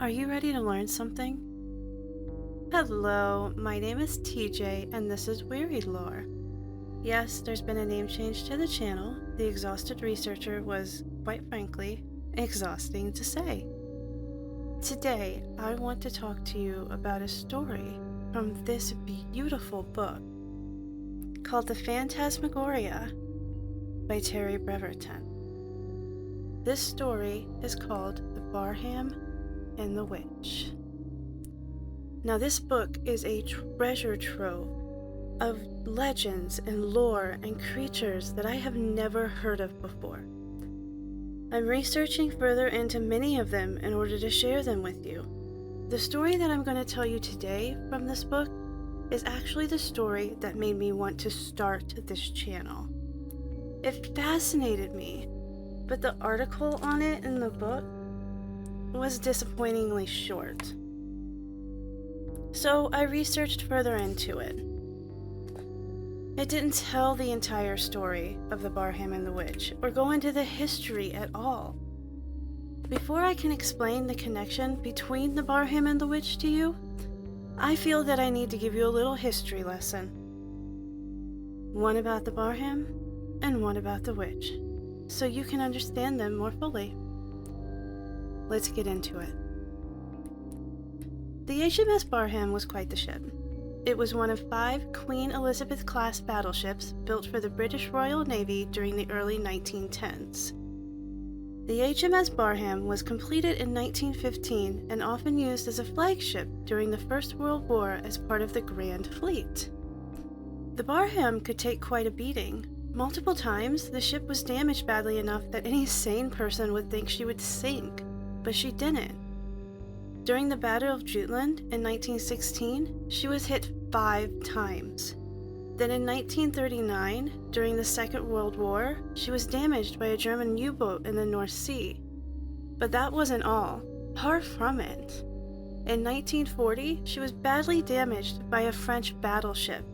Are you ready to learn something? Hello, my name is TJ and this is Weary Lore. Yes, there's been a name change to the channel. The exhausted researcher was, quite frankly, exhausting to say. Today, I want to talk to you about a story from this beautiful book called The Phantasmagoria by Terry Breverton. This story is called The Barham and the Witch. Now, this book is a treasure trove of legends and lore and creatures that I have never heard of before. I'm researching further into many of them in order to share them with you. The story that I'm going to tell you today from this book is actually the story that made me want to start this channel. It fascinated me, but the article on it in the book was disappointingly short. So I researched further into it. It didn't tell the entire story of the Barham and the Witch, or go into the history at all. Before I can explain the connection between the Barham and the Witch to you, I feel that I need to give you a little history lesson. One about the Barham, and one about the Witch, so you can understand them more fully. Let's get into it. The HMS Barham was quite the ship. It was one of 5 Queen Elizabeth-class battleships built for the British Royal Navy during the early 1910s. The HMS Barham was completed in 1915 and often used as a flagship during the First World War as part of the Grand Fleet. The Barham could take quite a beating. Multiple times, the ship was damaged badly enough that any sane person would think she would sink, but she didn't. During the Battle of Jutland in 1916, she was hit 5 times. Then in 1939, during the Second World War, she was damaged by a German U-boat in the North Sea. But that wasn't all. Far from it. In 1940, she was badly damaged by a French battleship,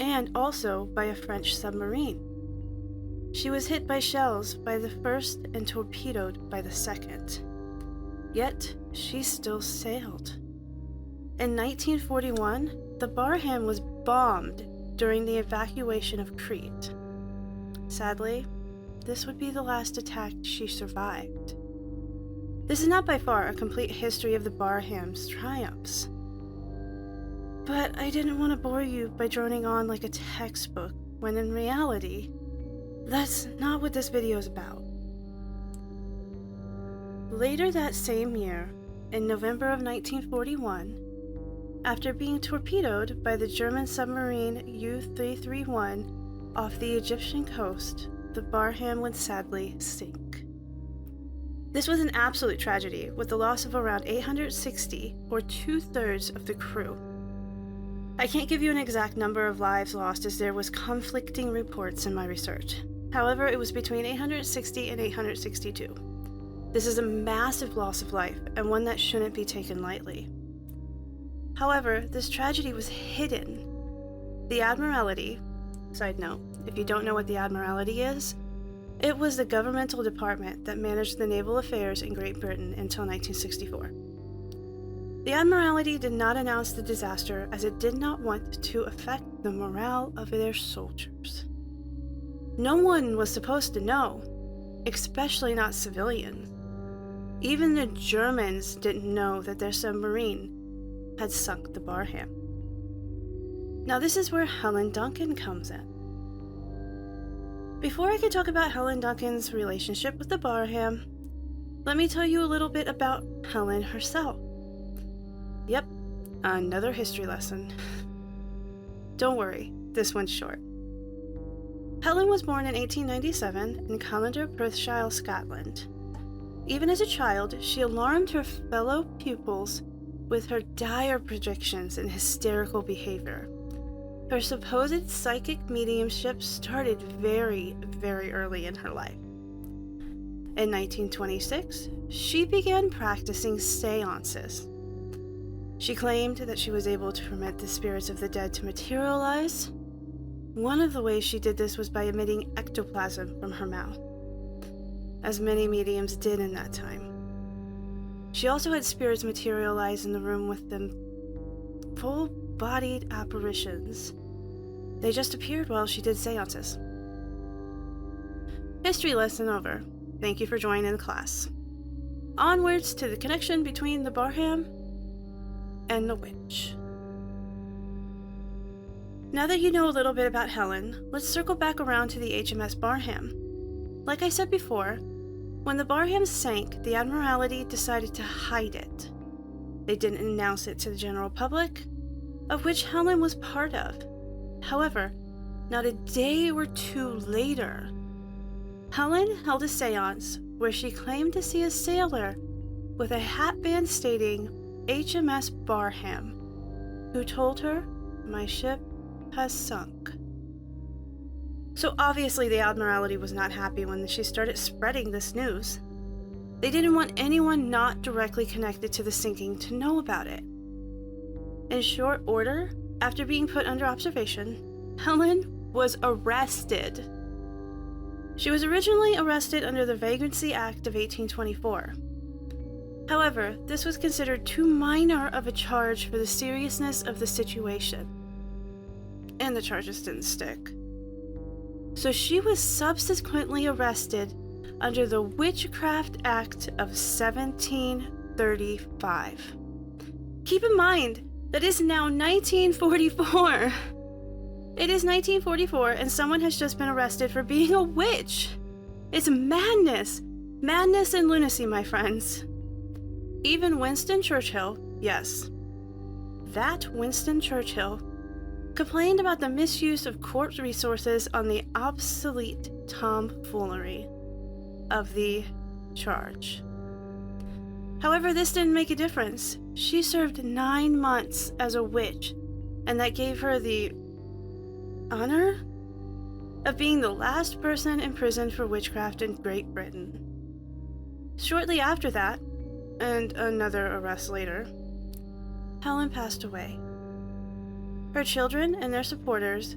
and also by a French submarine. She was hit by shells by the first and torpedoed by the second. Yet, she still sailed. In 1941, the Barham was bombed during the evacuation of Crete. Sadly, this would be the last attack she survived. This is not by far a complete history of the Barham's triumphs. But I didn't want to bore you by droning on like a textbook, when in reality, that's not what this video is about. Later that same year, in November of 1941, after being torpedoed by the German submarine U-331 off the Egyptian coast, the Barham would sadly sink. This was an absolute tragedy, with the loss of around 860, or 2/3 of the crew. I can't give you an exact number of lives lost as there was conflicting reports in my research. However, it was between 860 and 862. This is a massive loss of life, and one that shouldn't be taken lightly. However, this tragedy was hidden. The Admiralty, side note, if you don't know what the Admiralty is, it was the governmental department that managed the naval affairs in Great Britain until 1964. The Admiralty did not announce the disaster as it did not want to affect the morale of their soldiers. No one was supposed to know, especially not civilians. Even the Germans didn't know that their submarine had sunk the Barham. Now this is where Helen Duncan comes in. Before I can talk about Helen Duncan's relationship with the Barham, let me tell you a little bit about Helen herself. Yep, another history lesson. Don't worry, this one's short. Helen was born in 1897 in Callander, Perthshire, Scotland. Even as a child, she alarmed her fellow pupils with her dire predictions and hysterical behavior. Her supposed psychic mediumship started very, very early in her life. In 1926, she began practicing seances. She claimed that she was able to permit the spirits of the dead to materialize. One of the ways she did this was by emitting ectoplasm from her mouth, as many mediums did in that time. She also had spirits materialize in the room with them, full-bodied apparitions. They just appeared while she did seances. History lesson over. Thank you for joining the class. Onwards to the connection between the Barham and the witch. Now that you know a little bit about Helen, let's circle back around to the HMS Barham. Like I said before, when the Barham sank, the Admiralty decided to hide it. They didn't announce it to the general public, of which Helen was part of. However, not a day or two later, Helen held a seance where she claimed to see a sailor with a hatband stating HMS Barham, who told her, "My ship has sunk." So obviously the Admiralty was not happy when she started spreading this news. They didn't want anyone not directly connected to the sinking to know about it. In short order, after being put under observation, Helen was arrested. She was originally arrested under the Vagrancy Act of 1824. However, this was considered too minor of a charge for the seriousness of the situation, and the charges didn't stick. So she was subsequently arrested under the Witchcraft Act of 1735. Keep in mind that is now 1944. It is 1944 and someone has just been arrested for being a witch. It's madness. Madness and lunacy, my friends. Even Winston Churchill, yes, that Winston Churchill, complained about the misuse of court resources on the obsolete tomfoolery of the charge. However, this didn't make a difference. She served 9 months as a witch, and that gave her the honor of being the last person imprisoned for witchcraft in Great Britain. Shortly after that, and another arrest later, Helen passed away. Her children and their supporters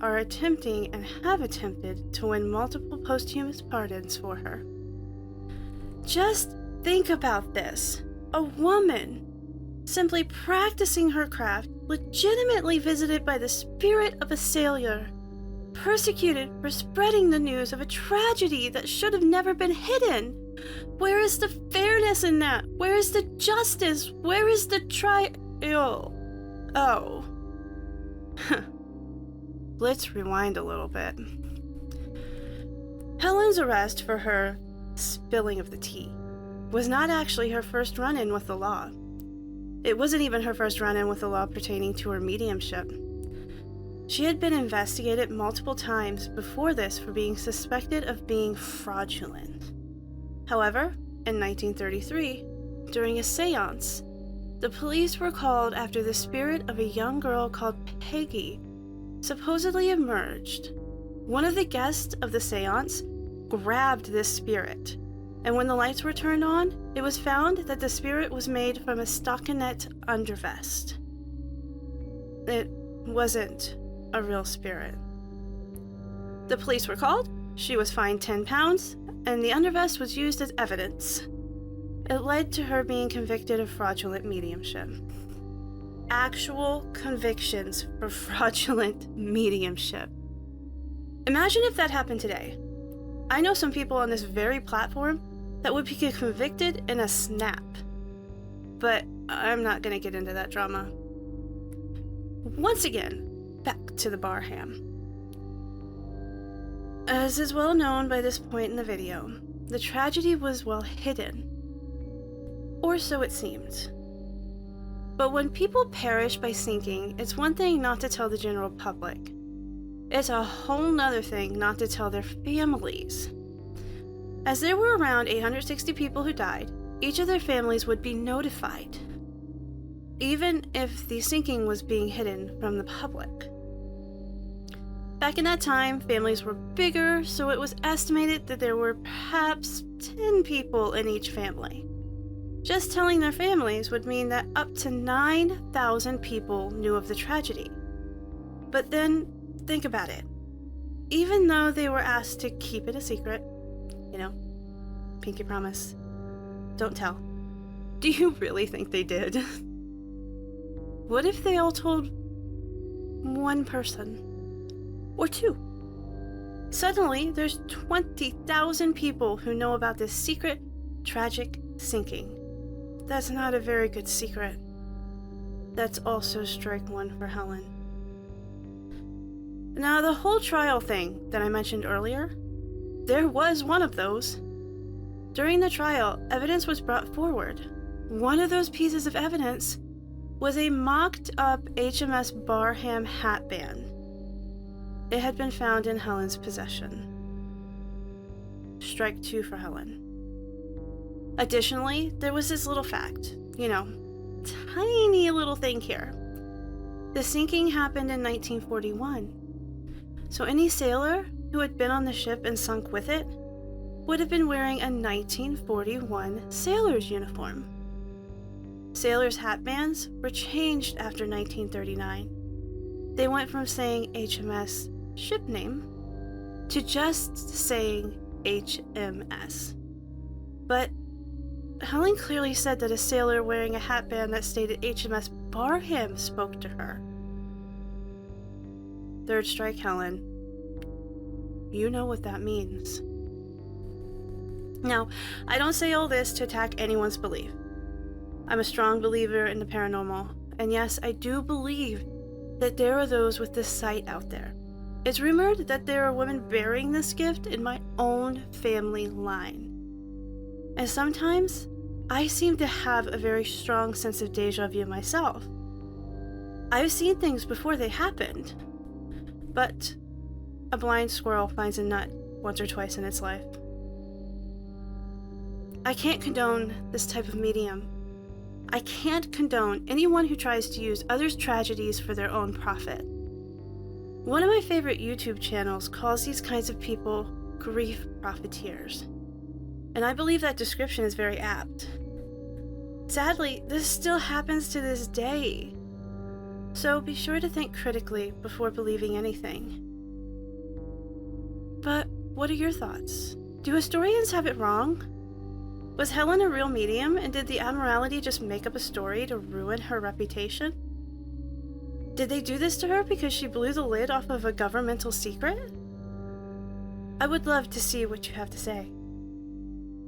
are attempting and have attempted to win multiple posthumous pardons for her. Just think about this. A woman, simply practicing her craft, legitimately visited by the spirit of a sailor, persecuted for spreading the news of a tragedy that should have never been hidden. Where is the fairness in that? Where is the justice? Where is the trial? Oh. Let's rewind a little bit. Helen's arrest for her spilling of the tea was not actually her first run-in with the law. It wasn't even her first run-in with the law pertaining to her mediumship. She had been investigated multiple times before this for being suspected of being fraudulent. However, in 1933, during a seance, the police were called after the spirit of a young girl called Peggy supposedly emerged. One of the guests of the seance grabbed this spirit, and when the lights were turned on, it was found that the spirit was made from a stockinette undervest. It wasn't a real spirit. The police were called, she was fined £10, and the undervest was used as evidence. It led to her being convicted of fraudulent mediumship. Actual convictions for fraudulent mediumship. Imagine if that happened today. I know some people on this very platform that would be convicted in a snap. But I'm not going to get into that drama. Once again, back to the Barham. As is well known by this point in the video, the tragedy was well hidden. Or so it seemed. But when people perish by sinking, it's one thing not to tell the general public. It's a whole nother thing not to tell their families. As there were around 860 people who died, each of their families would be notified, even if the sinking was being hidden from the public. Back in that time, families were bigger, so it was estimated that there were perhaps 10 people in each family. Just telling their families would mean that up to 9,000 people knew of the tragedy. But then, think about it. Even though they were asked to keep it a secret, pinky promise, don't tell. Do you really think they did? What if they all told one person? Or two? Suddenly, there's 20,000 people who know about this secret, tragic sinking. That's not a very good secret. That's also strike one for Helen. Now, the whole trial thing that I mentioned earlier, there was one of those. During the trial, evidence was brought forward. One of those pieces of evidence was a mocked-up HMS Barham hat band. It had been found in Helen's possession. Strike two for Helen. Additionally, there was this little fact, tiny little thing here. The sinking happened in 1941. So any sailor who had been on the ship and sunk with it would have been wearing a 1941 sailor's uniform. Sailors' hat bands were changed after 1939. They went from saying HMS ship name to just saying HMS. But Helen clearly said that a sailor wearing a hat band that stated HMS Barham spoke to her. Third strike, Helen. You know what that means. Now, I don't say all this to attack anyone's belief. I'm a strong believer in the paranormal, and yes, I do believe that there are those with this sight out there. It's rumored that there are women bearing this gift in my own family line. And sometimes, I seem to have a very strong sense of deja vu myself. I've seen things before they happened, but a blind squirrel finds a nut once or twice in its life. I can't condone this type of medium. I can't condone anyone who tries to use others' tragedies for their own profit. One of my favorite YouTube channels calls these kinds of people grief profiteers, and I believe that description is very apt. Sadly, this still happens to this day, so be sure to think critically before believing anything. But what are your thoughts? Do historians have it wrong? Was Helen a real medium, and did the Admiralty just make up a story to ruin her reputation? Did they do this to her because she blew the lid off of a governmental secret? I would love to see what you have to say.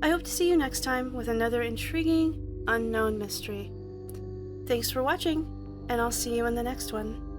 I hope to see you next time with another intriguing, unknown mystery. Thanks for watching, and I'll see you in the next one.